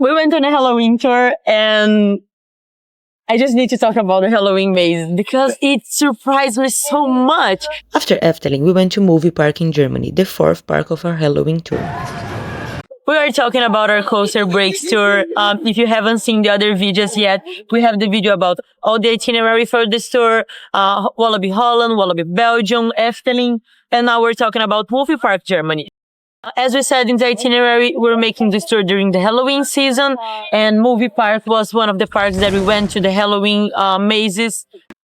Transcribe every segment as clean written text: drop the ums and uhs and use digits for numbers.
We went on a Halloween tour, and I just need to talk about the Halloween maze because it surprised me so much. After Efteling, we went to Movie Park in Germany, the fourth park of our Halloween tour. We are talking about our coaster breaks tour. If you haven't seen the other videos yet, we have the video about all the itinerary for this tour, Wallaby Holland, Wallaby Belgium, Efteling, and now we're talking about Movie Park Germany. As we said in the itinerary, we're making this tour during the Halloween season, and Movie Park was one of the parks that we went to the Halloween mazes.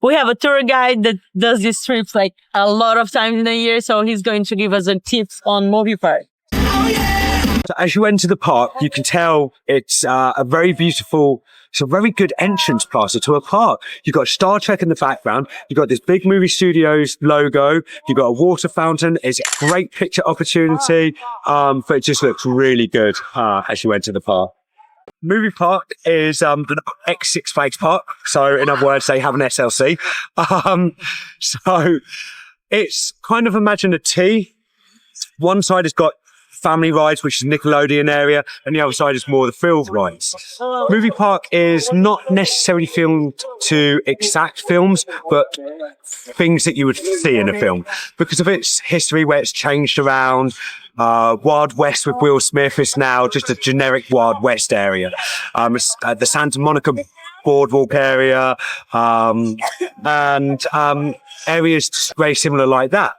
We have a tour guide that does these trips like a lot of times in a year, so he's going to give us a tips on Movie Park. So as you enter the park, you can tell it's a very good entrance plaza to a park. You've got Star Trek in the background. You've got this big movie studios logo. You've got a water fountain. It's a great picture opportunity. But it just looks really good as you enter the park. Movie Park is an ex-Six Flags park. So in other words, they have an SLC. So it's kind of, imagine a T. One side has got family rides, which is Nickelodeon area, and the other side is more the field rides. Movie Park is not necessarily filmed to exact films, but things that you would see in a film. Because of its history where it's changed around, Wild West with Will Smith is now just a generic Wild West area. The Santa Monica boardwalk area, and areas very similar like that.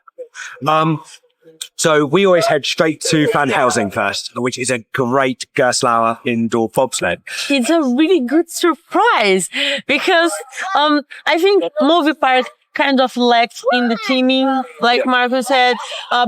So we always head straight to Van Helsing first, which is a great Gerstlauer indoor bobsled. It's a really good surprise because I think Movie Park kind of lacks in the theming, like Marco said,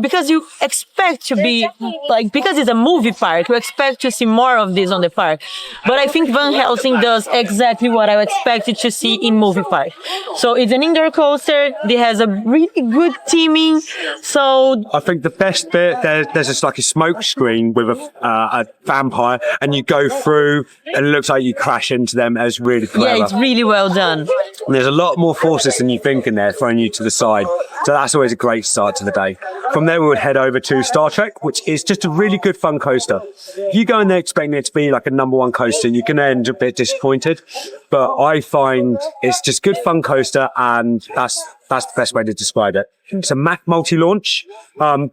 because you expect to be, like, because it's a movie park, you expect to see more of this on the park. But I think Van Helsing does exactly what I expected to see in Movie Park. So it's an indoor coaster, it has a really good theming, so... I think the best bit, there's just like a smoke screen with a vampire, and you go through, and it looks like you crash into them. As really clever. Yeah, it's really well done. And there's a lot more forces than you think in there, throwing you to the side. So that's always a great start to the day. From there, we would head over to Star Trek, which is just a really good fun coaster. If you go in there expecting it to be like a #1 coaster, you can end a bit disappointed. But I find it's just good fun coaster, and that's the best way to describe it. It's a Mac multi-launch.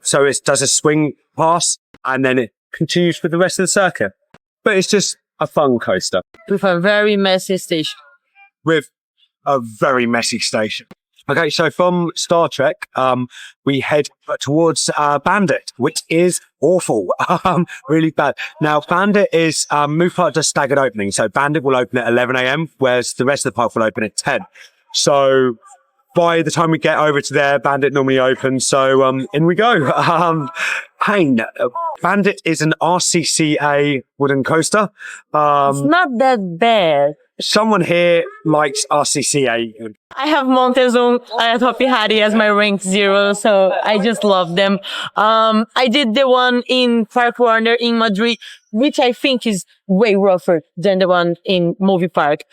So it does a swing pass, and then it continues for the rest of the circuit. But it's just a fun coaster. With a very messy station. With a very messy station. Okay, so from Star Trek, we head towards Bandit, which is awful, really bad. Now, Bandit is, Movie Park does staggered opening, so Bandit will open at 11 a.m., whereas the rest of the park will open at 10. So by the time we get over to there, Bandit normally opens, so in we go. Bandit is an RCCA wooden coaster. It's not that bad. Someone here likes RCCA. I have Montezum at Hopi Hari as my rank 0, so I just love them. I did the one in Park Warner in Madrid, which I think is way rougher than the one in Movie Park.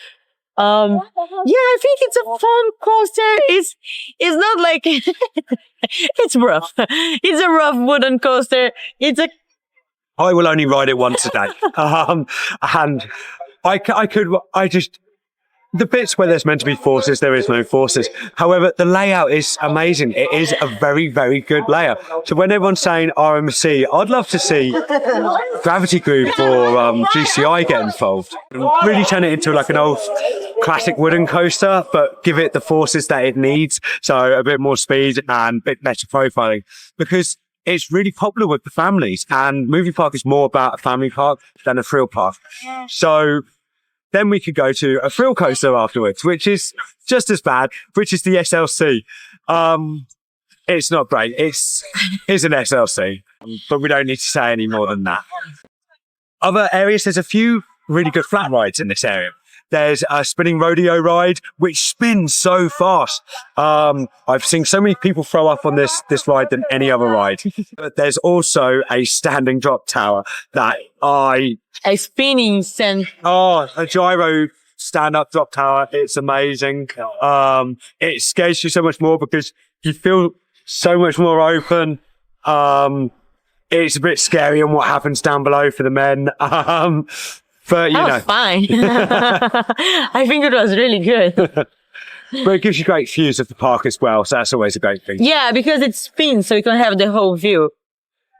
Yeah, I think it's a fun coaster. It's not like, it's rough. It's a rough wooden coaster. I will only ride it once a day. And the bits where there's meant to be forces, there is no forces. However, the layout is amazing. It is a very, very good layout. So when everyone's saying RMC, I'd love to see Gravity Group or GCI get involved. And really turn it into like an old classic wooden coaster, but give it the forces that it needs. So a bit more speed and a bit better profiling. Because it's really popular with the families, and Movie Park is more about a family park than a thrill park. So then we could go to a thrill coaster afterwards, which is just as bad, which is the SLC. It's not great. It's an SLC, but we don't need to say any more than that. Other areas, there's a few really good flat rides in this area. There's a spinning rodeo ride, which spins so fast. I've seen so many people throw up on this ride than any other ride. But there's also a standing drop tower that a spinning stand. Oh, a gyro stand-up drop tower. It's amazing. It scares you so much more because you feel so much more open. It's a bit scary on what happens down below for the men. But, you That know, was fine. I think it was really good. but it gives you great views of the park as well. So that's always a great thing. Yeah, because it spins, so you can have the whole view.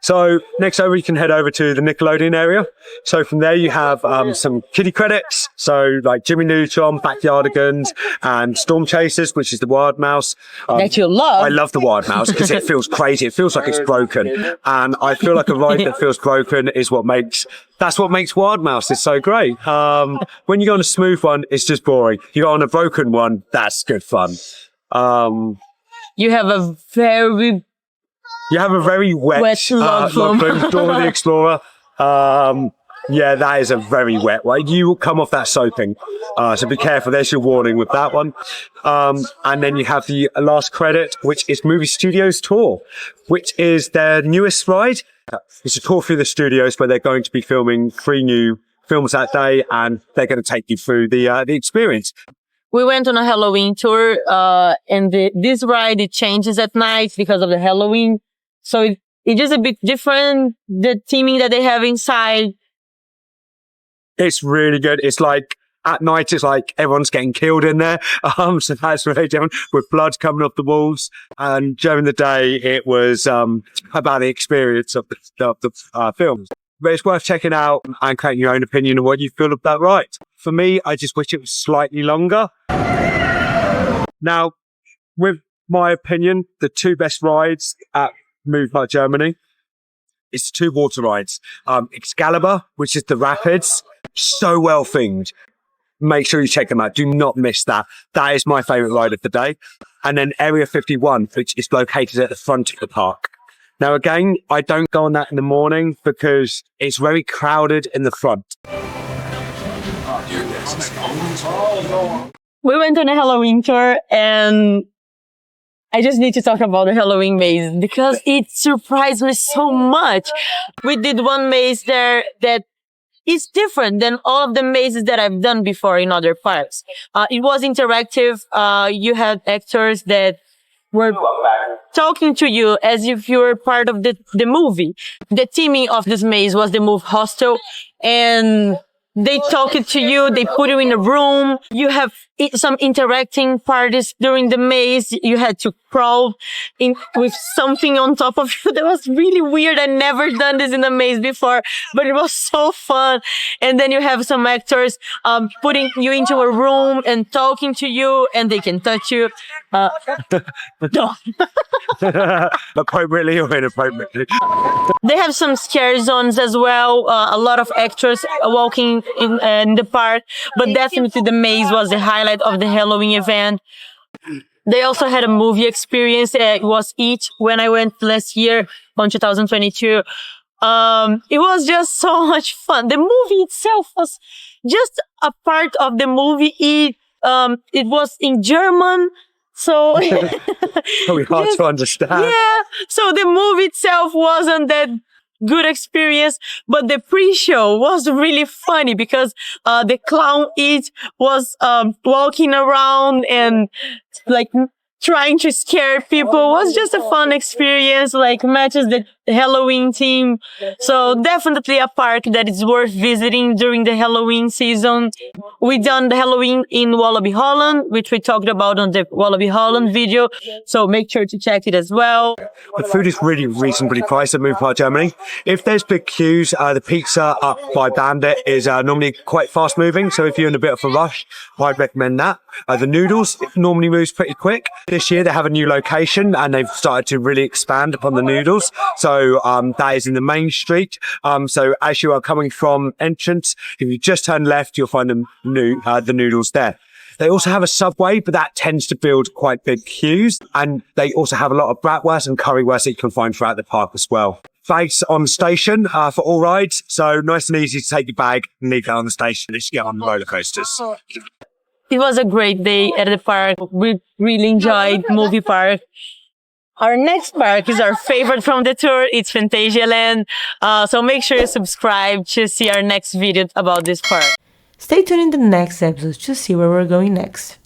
So next over, you can head over to the Nickelodeon area. So from there, you have some kiddie credits. So like Jimmy Neutron, Backyardigans, and Storm Chasers, which is the Wild Mouse. That you love. I love the Wild Mouse because it feels crazy. It feels like it's broken. And I feel like a ride that feels broken is that's what makes Wild Mouse is so great. When you go on a smooth one, it's just boring. You go on a broken one, that's good fun. You have a very wet log log flume. flume, Dora the Explorer. Yeah, that is a very wet one. You will come off that soaking. So be careful. There's your warning with that one. And then you have the last credit, which is Movie Studios Tour, which is their newest ride. It's a tour through the studios where they're going to be filming 3 new films that day, and they're going to take you through the experience. We went on a Halloween tour, and this ride, it changes at night because of the Halloween. So it's just a bit different, the theming that they have inside. It's really good. It's like at night, it's like everyone's getting killed in there. So that's really different with blood coming off the walls. And during the day, it was about the experience of the film. But it's worth checking out and creating your own opinion of what you feel of that ride. For me, I just wish it was slightly longer. Now, with my opinion, the 2 best rides at Movie Park Germany is 2 water rides. Excalibur, which is the rapids, so well themed. Make sure you check them out. Do not miss that. That is my favourite ride of the day. And then Area 51, which is located at the front of the park. Now, again, I don't go on that in the morning because it's very crowded in the front. We went on a Halloween tour, and I just need to talk about the Halloween maze because it surprised me so much. We did one maze there that is different than all of the mazes that I've done before in other parks. It was interactive. You had actors that were talking to you as if you were part of the movie. The theming of this maze was the move Hostel, and they talk to you, they put you in a room, you have some interacting parties during the maze, you had to crawl in with something on top of you. That was really weird. I never done this in a maze before, but it was so fun. And then you have some actors putting you into a room and talking to you, and they can touch you. No. Appropriately or inappropriately. They have some scare zones as well. A lot of actors walking in the park, but definitely the maze was the highlight of the Halloween event. They also had a movie experience. It was It when I went last year on 2022. It was just so much fun. The movie itself was just a part of the movie. It was in German. So Probably hard to understand. yeah. So the movie itself wasn't that good experience, but the pre-show was really funny because the clown It was walking around and like trying to scare people. It was just a fun experience, like matches the Halloween theme. So definitely a park that is worth visiting during the Halloween season. We done the Halloween in Wallaby Holland, which we talked about on the Wallaby Holland video. So make sure to check it as well. The food is really reasonably priced at Movie Park Germany. If there's big queues, the pizza up by Bandit is normally quite fast moving. So if you're in a bit of a rush, I'd recommend that. The noodles normally moves pretty quick. This year they have a new location and they've started to really expand upon the noodles. So that is in the main street. So as you are coming from entrance, if you just turn left, you'll find the noodles there. They also have a Subway, but that tends to build quite big queues. And they also have a lot of bratwurst and currywurst that you can find throughout the park as well. Bags on station for all rides. So nice and easy to take your bag and leave that on the station. Just get on the roller coasters. It was a great day at the park. We really enjoyed Movie Park. Our next park is our favorite from the tour. It's Phantasialand. So make sure you subscribe to see our next video about this park. Stay tuned in the next episode to see where we're going next.